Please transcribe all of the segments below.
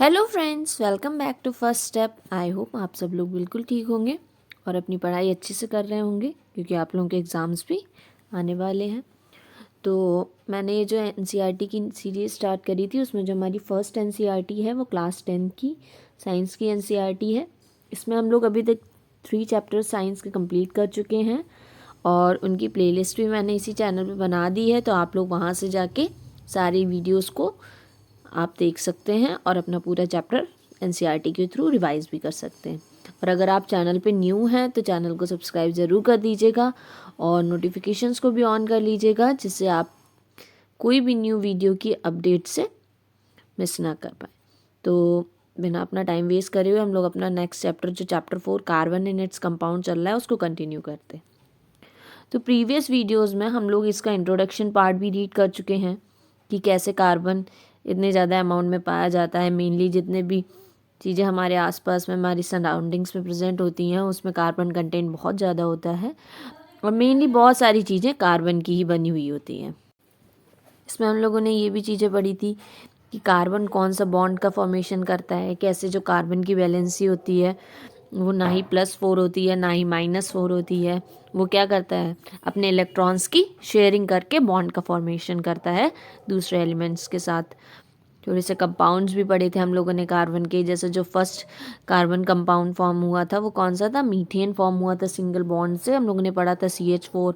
Hello friends, welcome back to first step. I hope आप सब लोग बिल्कुल ठीक होंगे और अपनी पढ़ाई अच्छे से कर रहे होंगे क्योंकि आप लोगों के एग्ज़ाम्स भी आने वाले हैं। तो मैंने ये जो एनसीईआरटी की सीरीज़ स्टार्ट करी थी उसमें जो हमारी फर्स्ट एनसीईआरटी है वो क्लास 10 की साइंस की एनसीईआरटी है। इसमें हम लोग अभी तक 3 चैप्टर साइंस के कंप्लीट कर चुके हैं और उनकी प्लेलिस्ट भी मैंने इसी चैनल पे बना दी है, तो आप लोग वहाँ से जाके सारी वीडियोस को आप देख सकते हैं और अपना पूरा चैप्टर एनसीईआरटी के थ्रू रिवाइज भी कर सकते हैं। और अगर आप चैनल पे न्यू हैं तो चैनल को सब्सक्राइब ज़रूर कर दीजिएगा और नोटिफिकेशंस को भी ऑन कर लीजिएगा, जिससे आप कोई भी न्यू वीडियो की अपडेट से मिस ना कर पाए। तो बिना अपना टाइम वेस्ट करे हुए हम लोग अपना नेक्स्ट चैप्टर जो chapter 4 carbon and its compound चल रहा है उसको कंटिन्यू करते हैं। तो प्रीवियस वीडियोज़ में हम लोग इसका इंट्रोडक्शन पार्ट भी रीड कर चुके हैं कि कैसे कार्बन इतने ज़्यादा अमाउंट में पाया जाता है। मेनली जितने भी चीज़ें हमारे आसपास में हमारी सराउंडिंग्स में प्रेजेंट होती हैं उसमें कार्बन कंटेंट बहुत ज़्यादा होता है और मेनली बहुत सारी चीज़ें कार्बन की ही बनी हुई होती हैं। इसमें हम लोगों ने ये भी चीज़ें पढ़ी थी कि कार्बन कौन सा बॉन्ड का फॉर्मेशन करता है, कैसे जो कार्बन की वैलेंसी होती है वो ना ही +4 होती है ना ही -4 होती है। वो क्या करता है, अपने इलेक्ट्रॉन्स की शेयरिंग करके बॉन्ड का फॉर्मेशन करता है दूसरे एलिमेंट्स के साथ। थोड़े से कंपाउंड्स भी पढ़े थे हम लोगों ने कार्बन के, जैसे जो फर्स्ट कार्बन कंपाउंड फॉर्म हुआ था वो कौन सा था, मीथेन फॉर्म हुआ था सिंगल बॉन्ड से। हम लोगों ने पढ़ा था CH4।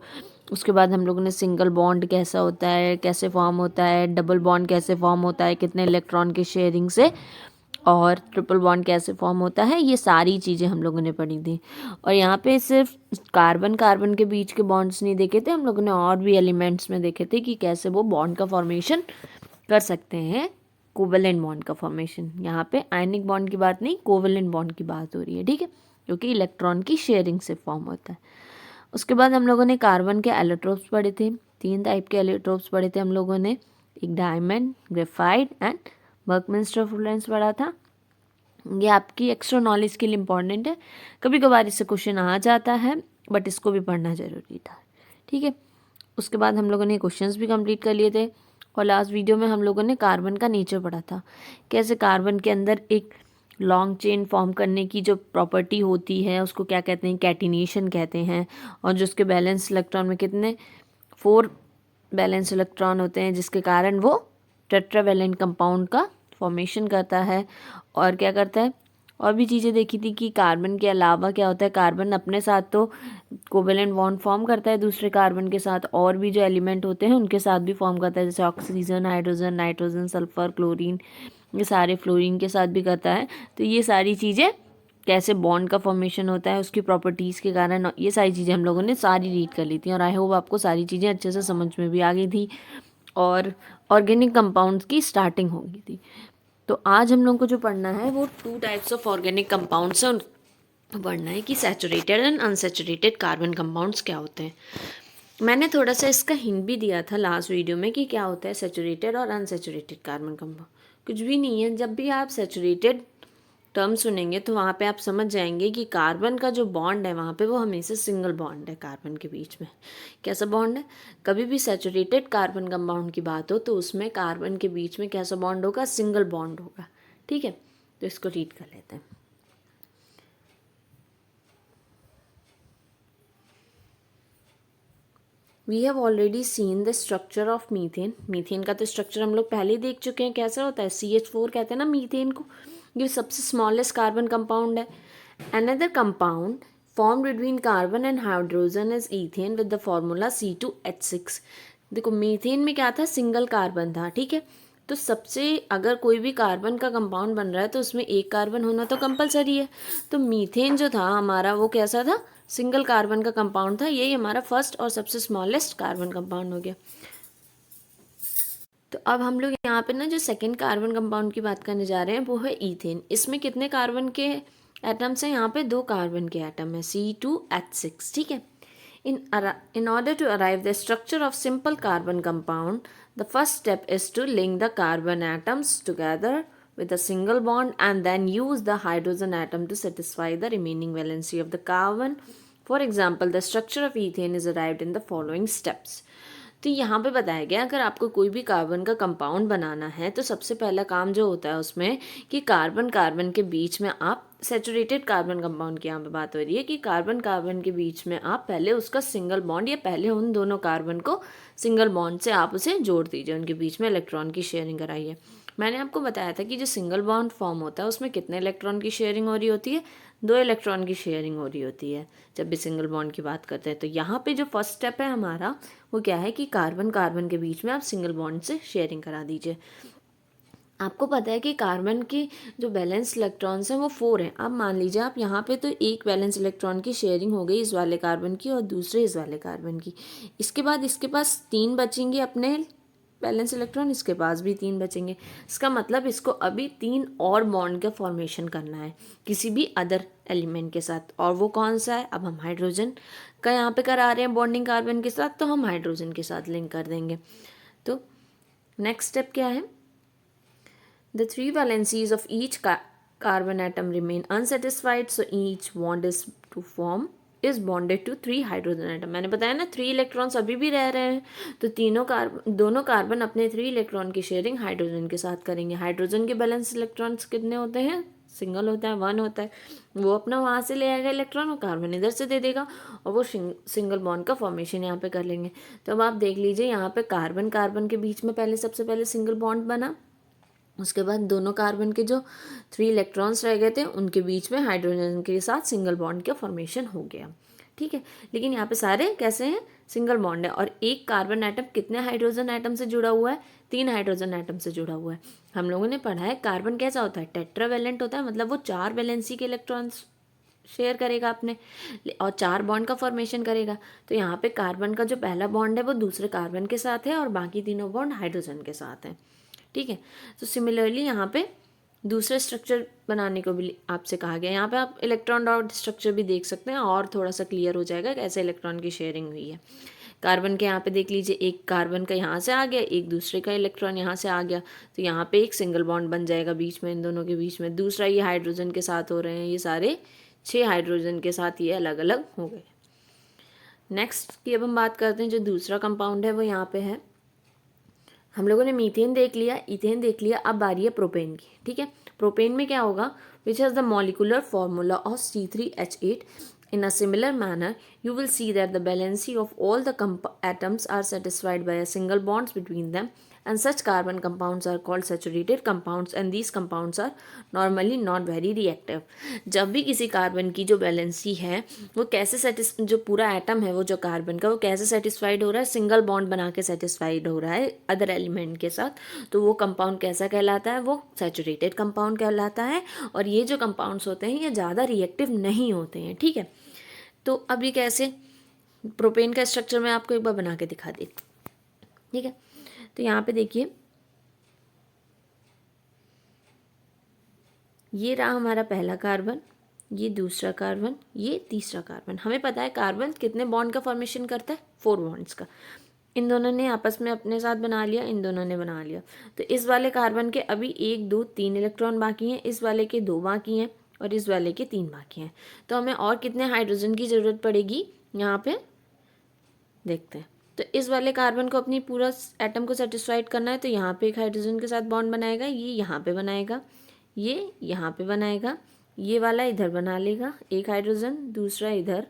उसके बाद हम लोगों ने सिंगल बॉन्ड कैसा होता है, कैसे फॉर्म होता है, डबल बॉन्ड कैसे फॉर्म होता है, कितने इलेक्ट्रॉन के शेयरिंग से, और ट्रिपल बॉन्ड कैसे फॉर्म होता है, ये सारी चीज़ें हम लोगों ने पढ़ी थी। और यहाँ पे सिर्फ कार्बन कार्बन के बीच के बॉन्ड्स नहीं देखे थे, हम लोगों ने और भी एलिमेंट्स में देखे थे कि कैसे वो बॉन्ड का फॉर्मेशन कर सकते हैं। कोवेलेंट बॉन्ड का फॉर्मेशन, यहाँ पे आयनिक बॉन्ड की बात नहीं, कोवेलेंट बॉन्ड की बात हो रही है, ठीक है, क्योंकि इलेक्ट्रॉन की शेयरिंग से फॉर्म होता है। उसके बाद हम लोगों ने कार्बन के एलोट्रोप्स पढ़े थे। 3 टाइप के एलोट्रोप्स पढ़े थे हम लोगों ने, एक डायमंड, ग्रेफाइट एंड बर्कमिंस्टर फ्लोरेंस पढ़ा था। ये आपकी एक्स्ट्रा नॉलेज के लिए इम्पॉर्टेंट है, कभी कभार इससे क्वेश्चन आ जाता है बट इसको भी पढ़ना ज़रूरी था, ठीक है। उसके बाद हम लोगों ने क्वेश्चंस भी कंप्लीट कर लिए थे और लास्ट वीडियो में हम लोगों ने कार्बन का नेचर पढ़ा था, कैसे कार्बन के अंदर एक लॉन्ग चेन फॉर्म करने की जो प्रॉपर्टी होती है उसको क्या कहते हैं, कैटिनेशन कहते हैं। और जो उसके बैलेंस इलेक्ट्रॉन में कितने 4 बैलेंस इलेक्ट्रॉन होते हैं, जिसके कारण वो टेट्रावैलेंट कंपाउंड का फॉर्मेशन करता है। और क्या करता है, और भी चीज़ें देखी थी कि कार्बन के अलावा क्या होता है, कार्बन अपने साथ तो कोवेलेंट बॉन्ड फॉर्म करता है दूसरे कार्बन के साथ, और भी जो एलिमेंट होते हैं उनके साथ भी फॉर्म करता है, जैसे oxygen, hydrogen, nitrogen, sulphur, chlorine, ये सारे फ्लोरीन के साथ भी करता है। तो ये सारी चीज़ें कैसे बॉन्ड का फॉर्मेशन होता है उसकी प्रॉपर्टीज़ के कारण, ये सारी चीज़ें हम लोगों ने सारी रीड कर ली थी और आई होप आपको सारी चीज़ें अच्छे से समझ में भी आ गई थी और ऑर्गेनिक कंपाउंड्स की स्टार्टिंग हो गई थी। तो आज हम लोगों को जो पढ़ना है वो 2 टाइप्स ऑफ ऑर्गेनिक कंपाउंड्स है, उन पढ़ना है कि saturated and unsaturated carbon compounds क्या होते हैं। मैंने थोड़ा सा इसका हिंट भी दिया था लास्ट वीडियो में कि क्या होता है सैचुरेटेड और अनसैचुरेटेड कार्बन कंपाउंड। कुछ भी नहीं है, जब भी आप सैचुरेटेड टर्म सुनेंगे तो वहाँ पे आप समझ जाएंगे कि कार्बन का जो बॉन्ड है वहाँ पे वो हमेशा सिंगल बॉन्ड है कार्बन के बीच में। कैसा बॉन्ड है, कभी भी सैचुरेटेड कार्बन कंपाउंड की बात हो तो उसमें कार्बन के बीच में कैसा बॉन्ड होगा, सिंगल बॉन्ड होगा, ठीक है। तो इसको रीड कर लेते हैं। We have already seen the structure of methane. Methane का तो स्ट्रक्चर हम लोग पहले ही देख चुके हैं कैसा होता है, CH4 कहते हैं ना मीथेन को, ये सबसे स्मॉलेस्ट कार्बन कंपाउंड है। Another compound form between carbon and hydrogen is ethane with the formula C2H6। देखो मीथेन में क्या था, सिंगल कार्बन था, ठीक है। तो सबसे अगर कोई भी कार्बन का कंपाउंड बन रहा है तो उसमें एक कार्बन होना तो कंपलसरी है। तो मीथेन जो था हमारा वो कैसा था, सिंगल कार्बन का कंपाउंड था, यही हमारा फर्स्ट और सबसे स्मॉलेस्ट कार्बन कंपाउंड हो गया। तो अब हम लोग यहाँ पे ना जो सेकंड कार्बन कंपाउंड की बात करने जा रहे हैं वो है ईथेन। इसमें कितने कार्बन के एटम्स हैं, यहाँ पे 2 कार्बन के एटम है, C2H6, ठीक है। In order to arrive the structure of simple carbon compound, the first step is to link the carbon atoms together with a single bond and then use the hydrogen atom to satisfy the remaining valency of the carbon. For example, the structure of ethane is arrived in the following steps. तो यहाँ पे बताया गया अगर आपको कोई भी carbon का कंपाउंड बनाना है तो सबसे पहला काम जो होता है उसमें कि कार्बन कार्बन के बीच में आप सैचुरेटेड कार्बन कंपाउंड की यहाँ पे बात हो रही है कि कार्बन कार्बन के बीच में आप पहले उसका सिंगल बॉन्ड या पहले उन दोनों कार्बन को सिंगल बॉन्ड से आप उसे जोड़ दीजिए, उनके बीच में इलेक्ट्रॉन की शेयरिंग कराइए। मैंने आपको बताया था कि जो सिंगल बॉन्ड फॉर्म होता है उसमें कितने इलेक्ट्रॉन की शेयरिंग हो रही होती है, 2 इलेक्ट्रॉन की शेयरिंग हो रही होती है जब भी सिंगल बॉन्ड की बात करते हैं। तो यहाँ पे जो फर्स्ट स्टेप है हमारा वो क्या है कि कार्बन कार्बन के बीच में आप सिंगल बॉन्ड से शेयरिंग करा दीजिए। आपको पता है कि कार्बन के जो बैलेंस इलेक्ट्रॉन्स हैं वो 4 हैं। अब मान लीजिए आप यहाँ पे तो एक बैलेंस इलेक्ट्रॉन की शेयरिंग हो गई इस वाले कार्बन की और दूसरे इस वाले कार्बन की। इसके बाद इसके पास 3 बचेंगे अपने बैलेंस इलेक्ट्रॉन, इसके पास भी 3 बचेंगे। इसका मतलब इसको अभी 3 और बॉन्ड का फॉर्मेशन करना है किसी भी अदर एलिमेंट के साथ, और वो कौन सा है? अब हम हाइड्रोजन का यहाँ पे करा रहे हैं बॉन्डिंग कार्बन के साथ, तो हम हाइड्रोजन के साथ लिंक कर देंगे। तो नेक्स्ट स्टेप क्या है? The 3 valencies of each carbon atom remain unsatisfied, so each bond is bonded to 3 hydrogen atom। मैंने बताया ना 3 इलेक्ट्रॉन्स अभी भी रह रहे हैं, तो दोनों कार्बन अपने 3 इलेक्ट्रॉन की शेयरिंग हाइड्रोजन के साथ करेंगे। हाइड्रोजन के बैलेंस इलेक्ट्रॉन्स कितने होते हैं? सिंगल होता है, 1 होता है। वो अपना वहाँ से ले आएगा इलेक्ट्रॉन और कार्बन इधर से दे देगा और वो सिंगल बॉन्ड का फॉर्मेशन यहाँ पे कर लेंगे। तो अब आप देख लीजिए यहाँ पे कार्बन कार्बन के बीच में सबसे पहले सिंगल बॉन्ड बना, उसके बाद दोनों कार्बन के जो 3 इलेक्ट्रॉन्स रह गए थे उनके बीच में हाइड्रोजन के साथ सिंगल बॉन्ड का फॉर्मेशन हो गया। ठीक है, लेकिन यहाँ पे सारे कैसे हैं? सिंगल बॉन्ड है। और एक कार्बन एटम कितने हाइड्रोजन एटम से जुड़ा हुआ है? 3 हाइड्रोजन एटम से जुड़ा हुआ है। हम लोगों ने पढ़ा है कार्बन कैसा होता है? टेट्रावेलेंट होता है, मतलब वो 4 वैलेंसी के इलेक्ट्रॉन्स शेयर करेगा अपने और 4 बॉन्ड का फॉर्मेशन करेगा। तो यहाँ पे कार्बन का जो पहला बॉन्ड है वो दूसरे कार्बन के साथ है और बाकी तीनों बॉन्ड हाइड्रोजन के साथ हैं। ठीक है, तो सिमिलरली यहाँ पे दूसरे स्ट्रक्चर बनाने को भी आपसे कहा गया। यहाँ पे आप इलेक्ट्रॉन डॉट स्ट्रक्चर भी देख सकते हैं और थोड़ा सा क्लियर हो जाएगा कैसे इलेक्ट्रॉन की शेयरिंग हुई है। कार्बन के यहाँ पे देख लीजिए, एक कार्बन का यहाँ से आ गया, एक दूसरे का इलेक्ट्रॉन यहाँ से आ गया, तो यहाँ पे एक सिंगल बॉन्ड बन जाएगा बीच में, इन दोनों के बीच में। दूसरा ये हाइड्रोजन के साथ हो रहे हैं, ये सारे 6 हाइड्रोजन के साथ ये अलग अलग हो गए। नेक्स्ट की अब हम बात करते हैं, जो दूसरा कंपाउंड है वो यहाँ पे है। हम लोगों ने मीथेन देख लिया, इथेन देख लिया, अब बारी है प्रोपेन की। ठीक है, प्रोपेन में क्या होगा? Which has the molecular formula of C3H8। In a similar manner, you will see that the valency of all the atoms are satisfied by a single bonds between them, and such carbon compounds are called saturated compounds, and these compounds are normally not very reactive। जब भी किसी carbon की जो valency है वो कैसे जो पूरा एटम है वो जो कार्बन का, वो कैसे सेटिस्फाइड हो रहा है? सिंगल बॉन्ड बना के सेटिस्फाइड हो रहा है अदर एलिमेंट के साथ, तो वो कंपाउंड कैसा कहलाता है? वो सैचुरेटेड कंपाउंड कहलाता है। और ये जो कंपाउंड्स होते हैं ये ज़्यादा रिएक्टिव नहीं होते हैं। ठीक है, तो अब ये कैसे? प्रोपेन का स्ट्रक्चर मैं आपको एक बार बना के दिखा दी। ठीक है, तो यहाँ पे देखिए, ये रहा हमारा पहला कार्बन, ये दूसरा कार्बन, ये तीसरा कार्बन। हमें पता है कार्बन कितने बॉन्ड का फॉर्मेशन करता है? 4 बॉन्ड्स का। इन दोनों ने आपस में अपने साथ बना लिया, इन दोनों ने बना लिया। तो इस वाले कार्बन के अभी 1 2 3 इलेक्ट्रॉन बाकी हैं, इस वाले के 2 बाकी हैं और इस वाले के 3 बाकी हैं। तो हमें और कितने हाइड्रोजन की ज़रूरत पड़ेगी? यहाँ पे देखते हैं। तो इस वाले कार्बन को अपनी पूरा एटम को सेटिस्फाइड करना है, तो यहाँ पे एक हाइड्रोजन के साथ बॉन्ड बनाएगा, ये यहाँ पे बनाएगा, ये यहाँ पे बनाएगा, ये वाला इधर बना लेगा एक हाइड्रोजन, दूसरा इधर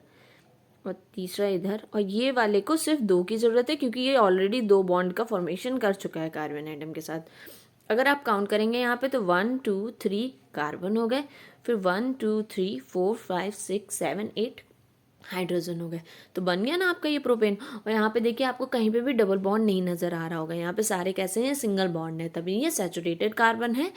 और तीसरा इधर, और ये वाले को सिर्फ 2 की ज़रूरत है क्योंकि ये ऑलरेडी 2 बॉन्ड का फॉर्मेशन कर चुका है कार्बन एटम के साथ। अगर आप काउंट करेंगे यहाँ पे तो 1 2 3 कार्बन हो गए, फिर 1 2 3 4 5 6 7 8 हाइड्रोजन हो गए। तो बन गया ना आपका ये प्रोपेन। और यहाँ पे देखिए आपको कहीं पे भी डबल बॉन्ड नहीं नज़र आ रहा होगा, यहाँ पे सारे कैसे हैं? सिंगल बॉन्ड है, तभी ये सैचुरेटेड कार्बन है,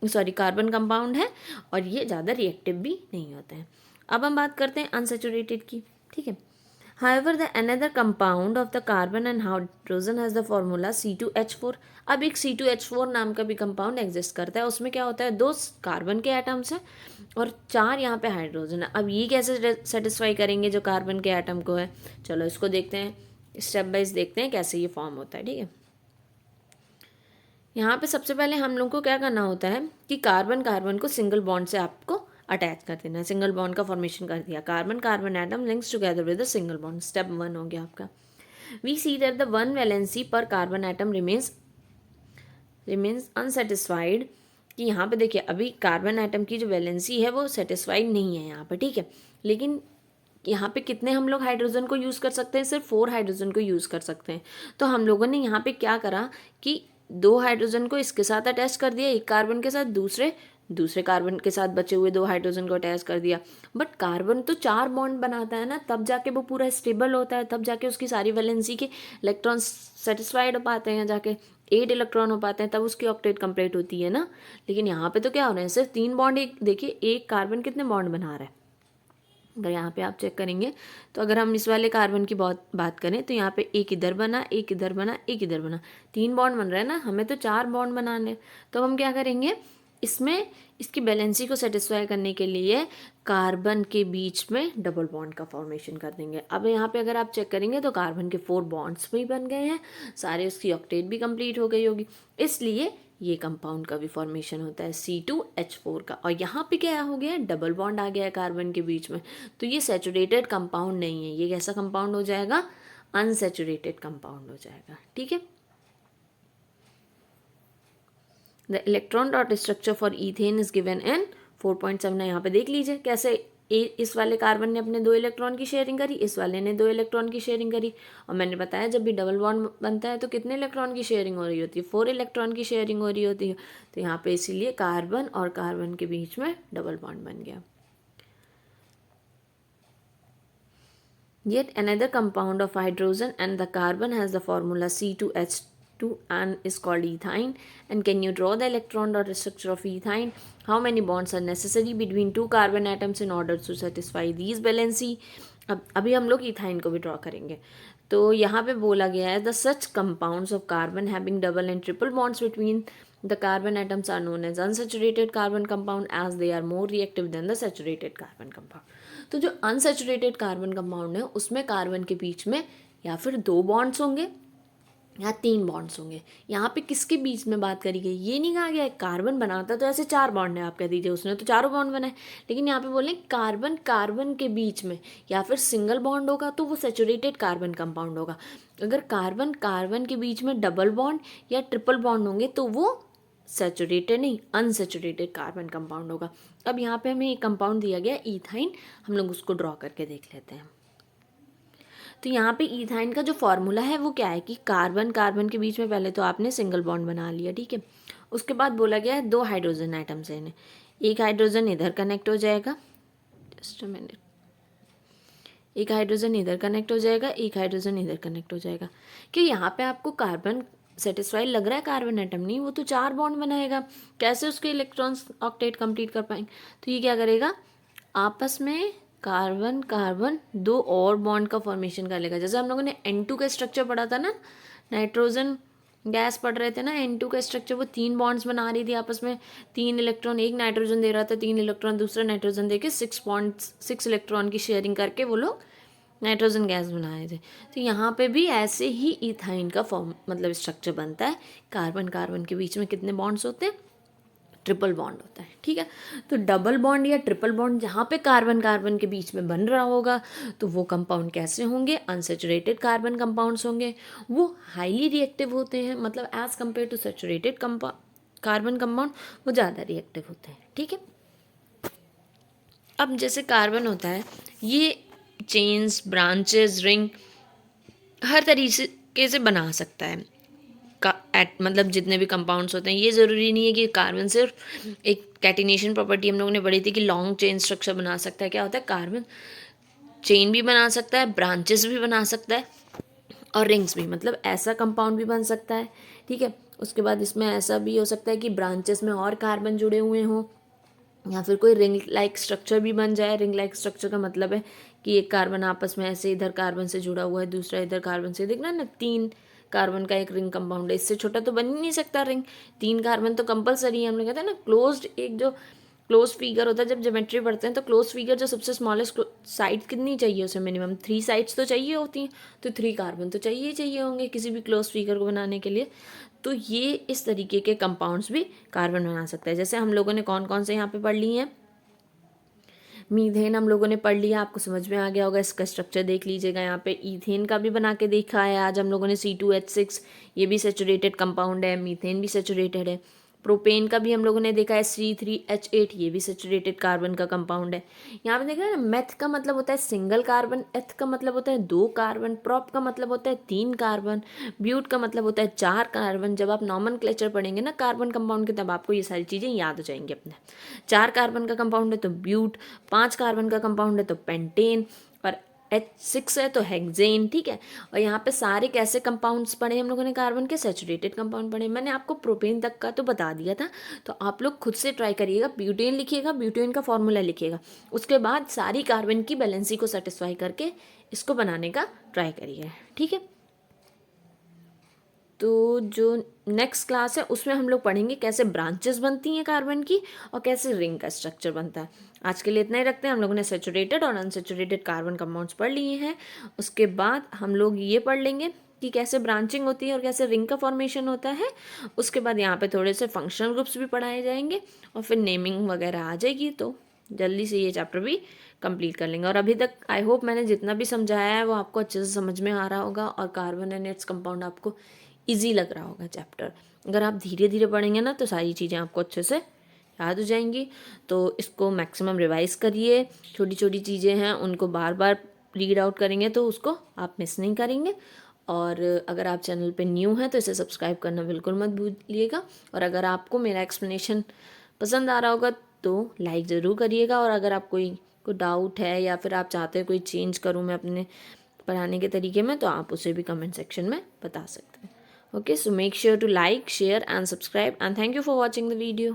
सॉरी कार्बन कंपाउंड है और ये ज़्यादा रिएक्टिव भी नहीं होते हैं। अब हम बात करते हैं अनसैचुरेटेड की। ठीक है, However, the another compound of the carbon and hydrogen has the formula C2H4। अब एक C2H4 नाम का भी कंपाउंड एग्जिस्ट करता है। उसमें क्या होता है? 2 कार्बन के एटम्स हैं और 4 यहाँ पे हाइड्रोजन है। अब ये कैसे सेटिस्फाई करेंगे जो कार्बन के एटम को है? चलो इसको देखते हैं, स्टेप बाइज देखते हैं कैसे ये फॉर्म होता है। ठीक है, यहाँ पे सबसे पहले हम लोग को क्या करना होता है कि कार्बन कार्बन को सिंगल बॉन्ड से आपको अटैच कर देना है। सिंगल बॉन्ड का फॉर्मेशन कर दिया, carbon carbon atom links together with a single bond. Step 1 हो गया आपका। We see that the one valency पर कार्बन एटम रिमेन्स अनसेटिस्फाइड, कि यहाँ पे देखिए अभी कार्बन एटम की जो वैलेंसी है वो सेटिस्फाइड नहीं है यहाँ पे, ठीक है। लेकिन यहाँ पे कितने हम लोग हाइड्रोजन को यूज़ कर सकते हैं, सिर्फ 4 हाइड्रोजन को यूज़ कर सकते हैं। तो हम लोगों ने यहाँ पे क्या करा कि 2 हाइड्रोजन को इसके साथ अटैच कर दिया, एक कार्बन के साथ, दूसरे कार्बन के साथ बचे हुए 2 हाइड्रोजन को अटैच कर दिया। बट कार्बन तो 4 बॉन्ड बनाता है ना, तब जाके वो पूरा स्टेबल होता है, तब जाके उसकी सारी वैलेंसी के इलेक्ट्रॉन सेटिस्फाइड हो पाते हैं, जाके 8 इलेक्ट्रॉन हो पाते हैं, तब उसकी ऑक्टेट कंप्लीट होती है ना। लेकिन यहाँ पे तो क्या हो रहा है, सिर्फ 3 बॉन्ड, एक देखिए एक कार्बन कितने बॉन्ड बना रहा है। अगर यहाँ पे आप चेक करेंगे तो अगर हम इस वाले कार्बन की बात करें तो यहाँ पे एक इधर बना, एक इधर बना, एक इधर बना, 3 बॉन्ड बन रहा है ना, हमें तो 4 बॉन्ड बनाने। तो हम क्या करेंगे, इसमें इसकी बैलेंसी को सेटिस्फाई करने के लिए कार्बन के बीच में डबल बॉन्ड का फॉर्मेशन कर देंगे। अब यहाँ पे अगर आप चेक करेंगे तो कार्बन के 4 बॉन्ड्स भी बन गए हैं, सारे उसकी ऑक्टेट भी कंप्लीट हो गई होगी, इसलिए ये कंपाउंड का भी फॉर्मेशन होता है C2H4 का। और यहाँ पे क्या हो गया, डबल बॉन्ड आ गया है कार्बन के बीच में, तो ये सैचुरेटेड कंपाउंड नहीं है, ये कैसा कंपाउंड हो जाएगा, अनसैचुरेटेड कंपाउंड हो जाएगा, ठीक है। The electron dot structure for ethane is given in 4.7 है। यहाँ पे देख लीजिए कैसे इस वाले कार्बन ने अपने 2 इलेक्ट्रॉन की शेयरिंग करी, इस वाले ने 2 इलेक्ट्रॉन की शेयरिंग करी। और मैंने बताया जब भी डबल बॉन्ड बनता है तो कितने इलेक्ट्रॉन की शेयरिंग हो रही होती है, 4 इलेक्ट्रॉन की शेयरिंग हो रही होती है। तो यहाँ पे इसीलिए कार्बन और कार्बन के बीच में डबल बॉन्ड बन गया। Yet another compound of hydrogen and the carbon has the formula C2H2 and is called ethyne. And can you draw the electron dot structure of ethyne? How many bonds are necessary between 2 carbon atoms in order to satisfy these valency? अब अभी हम लोग ethyne को भी draw करेंगे। तो यहाँ पे बोला गया है the such compounds of carbon having double and triple bonds between the carbon atoms are known as unsaturated carbon compound as they are more reactive than the saturated carbon compound. तो जो unsaturated carbon compound है उसमें carbon के बीच में या फिर 2 bonds होंगे या 3 बॉन्ड्स होंगे। यहाँ पे किसके बीच में बात करी गई, ये नहीं कहा गया कार्बन बनाता तो ऐसे 4 बॉन्ड है, आप कह दीजिए उसने तो 4 बॉन्ड बनाए, लेकिन यहाँ पे बोले कार्बन कार्बन के बीच में या फिर सिंगल बॉन्ड होगा तो वो सेचुरेटेड कार्बन कंपाउंड होगा। अगर कार्बन कार्बन के बीच में डबल बॉन्ड या ट्रिपल बॉन्ड होंगे तो वो सैचुरेटेड नहीं, अनसैचुरेटेड कार्बन कंपाउंड होगा। अब यहाँ पे हमें एक कंपाउंड दिया गया इथाइन, हम लोग उसको ड्रॉ करके देख लेते हैं। तो यहाँ पे इथाइन का जो फॉर्मूला है वो क्या है कि कार्बन कार्बन के बीच में पहले तो आपने सिंगल बॉन्ड बना लिया, ठीक है। उसके बाद बोला गया है 2 हाइड्रोजन एटम्स हैं, एक हाइड्रोजन इधर कनेक्ट हो जाएगा, जस्ट अ मिनट, एक हाइड्रोजन इधर कनेक्ट हो जाएगा, एक हाइड्रोजन इधर कनेक्ट हो जाएगा। कि यहाँ पे आपको कार्बन सेटिस्फाइड लग रहा है, कार्बन एटम नहीं, वो तो 4 बॉन्ड बनाएगा, कैसे उसके इलेक्ट्रॉन्स ऑक्टेट कंप्लीट कर पाएंगे। तो ये क्या करेगा, आपस में कार्बन कार्बन 2 और बॉन्ड का फॉर्मेशन कर लेगा। जैसे हम लोगों ने N2 का स्ट्रक्चर पढ़ा था ना, नाइट्रोजन गैस पढ़ रहे थे ना, N2 का स्ट्रक्चर, वो 3 बॉन्ड्स बना रही थी आपस में, 3 इलेक्ट्रॉन, एक नाइट्रोजन दे रहा था 3 इलेक्ट्रॉन, दूसरा नाइट्रोजन दे के 6 इलेक्ट्रॉन की शेयरिंग करके वो लोग नाइट्रोजन गैस बनाए थे। तो यहाँ पे भी ऐसे ही इथाइन का फॉर्म मतलब स्ट्रक्चर बनता है। कार्बन कार्बन के बीच में कितने बॉन्ड्स होते हैं, ट्रिपल बॉन्ड होता है, ठीक है। तो डबल बॉन्ड या ट्रिपल बॉन्ड जहाँ पे कार्बन कार्बन के बीच में बन रहा होगा तो वो कंपाउंड कैसे होंगे, अनसेचुरेटेड कार्बन कंपाउंड्स होंगे। वो हाईली रिएक्टिव होते हैं, मतलब as compare to saturated carbon compound वो ज़्यादा रिएक्टिव होते हैं, ठीक है। अब जैसे कार्बन होता है, ये चेन्स, ब्रांचेस, रिंग हर तरीके से बना सकता है मतलब जितने भी कंपाउंड्स होते हैं। ये ज़रूरी नहीं है कि कार्बन सिर्फ एक कैटिनेशन प्रॉपर्टी हम लोगों ने पढ़ी थी कि लॉन्ग चेन स्ट्रक्चर बना सकता है। क्या होता है, कार्बन चेन भी बना सकता है, ब्रांचेस भी बना सकता है और रिंग्स भी, मतलब ऐसा कंपाउंड भी बन सकता है, ठीक है। उसके बाद इसमें ऐसा भी हो सकता है कि ब्रांचेस में और कार्बन जुड़े हुए हों या फिर कोई रिंग लाइक स्ट्रक्चर भी बन जाए। रिंग लाइक स्ट्रक्चर का मतलब है कि एक कार्बन आपस में ऐसे इधर कार्बन से जुड़ा हुआ है, दूसरा इधर कार्बन से, देखना ना 3 कार्बन का एक रिंग कंपाउंड है, इससे छोटा तो बन ही नहीं सकता रिंग, 3 कार्बन तो कंपलसरी है। हम लोग कहते हैं ना क्लोज्ड, एक जो क्लोज फिगर होता है, जब ज्योमेट्री पढ़ते हैं तो क्लोज फिगर जो सबसे स्मॉलेस्ट साइड कितनी चाहिए उसे, मिनिमम 3 साइड्स तो चाहिए होती हैं, तो 3 कार्बन तो चाहिए ही चाहिए होंगे किसी भी क्लोज फिगर को बनाने के लिए। तो ये इस तरीके के कंपाउंड्स भी कार्बन बना सकता है। जैसे हम लोगों ने कौन कौन से यहाँ पे पढ़ लिए हैं, मीथेन हम लोगों ने पढ़ लिया, आपको समझ में आ गया होगा। इसका स्ट्रक्चर देख लीजिएगा, यहाँ पे ईथेन का भी बना के देखा है आज हम लोगों ने, C2H6, ये भी सेचुरेटेड कंपाउंड है। मीथेन भी सेचुरेटेड है। प्रोपेन का भी हम लोगों ने देखा है, C3H8, ये भी सेचुरेटेड कार्बन का कंपाउंड है। यहाँ पे देख रहे हैं ना, मेथ का मतलब होता है सिंगल कार्बन, एथ का मतलब होता है 2 कार्बन, प्रोप का मतलब होता है 3 कार्बन, ब्यूट का मतलब होता है 4 कार्बन। जब आप नॉमेनक्लेचर पढ़ेंगे ना कार्बन कंपाउंड के, तब आपको ये सारी चीज़ें याद हो जाएंगी अपने। 4 कार्बन का कंपाउंड है तो ब्यूट, 5 कार्बन का कंपाउंड है तो पेंटेन, और H6 है तो हेक्सेन, ठीक है। और यहाँ पे सारे कैसे कंपाउंड्स पढ़े हम लोगों ने, कार्बन के सेचुरेटेड कंपाउंड पढ़े। मैंने आपको प्रोपेन तक का तो बता दिया था, तो आप लोग खुद से ट्राई करिएगा। ब्यूटेन लिखिएगा, ब्यूटेन का फॉर्मूला लिखिएगा, उसके बाद सारी कार्बन की बैलेंसी को सेटिस्फाई करके इसको बनाने का ट्राई करिए, ठीक है। तो जो नेक्स्ट क्लास है उसमें हम लोग पढ़ेंगे कैसे ब्रांचेस बनती हैं कार्बन की, और कैसे रिंग का स्ट्रक्चर बनता है। आज के लिए इतना ही रखते हैं। हम लोगों ने सेचुरेटेड और अनसेचुरेटेड कार्बन कंपाउंड्स पढ़ लिए हैं। उसके बाद हम लोग ये पढ़ लेंगे कि कैसे ब्रांचिंग होती है और कैसे रिंग का फॉर्मेशन होता है। उसके बाद यहाँ पे थोड़े से फंक्शनल ग्रुप्स भी पढ़ाए जाएंगे, और फिर नेमिंग वगैरह आ जाएगी, तो जल्दी से ये चैप्टर भी कंप्लीट कर लेंगे। और अभी तक आई होप मैंने जितना भी समझाया है वो आपको अच्छे से समझ में आ रहा होगा, और कार्बन एंड इट्स कंपाउंड आपको ईजी लग रहा होगा चैप्टर। अगर आप धीरे धीरे पढ़ेंगे ना तो सारी चीज़ें आपको अच्छे से याद हो जाएंगी। तो इसको मैक्सिमम रिवाइज करिए, छोटी छोटी चीज़ें हैं उनको बार बार रीड आउट करेंगे तो उसको आप मिस नहीं करेंगे। और अगर आप चैनल पे न्यू हैं तो इसे सब्सक्राइब करना बिल्कुल मत भूलिएगा। और अगर आपको मेरा एक्सप्लेनेशन पसंद आ रहा होगा तो लाइक ज़रूर करिएगा। और अगर आप कोई डाउट है या फिर आप चाहते हैं कोई चेंज करूँ मैं अपने पढ़ाने के तरीके में, तो आप उसे भी कमेंट सेक्शन में बता सकते हैं। Okay, so make sure to like, share and subscribe, and thank you for watching the video.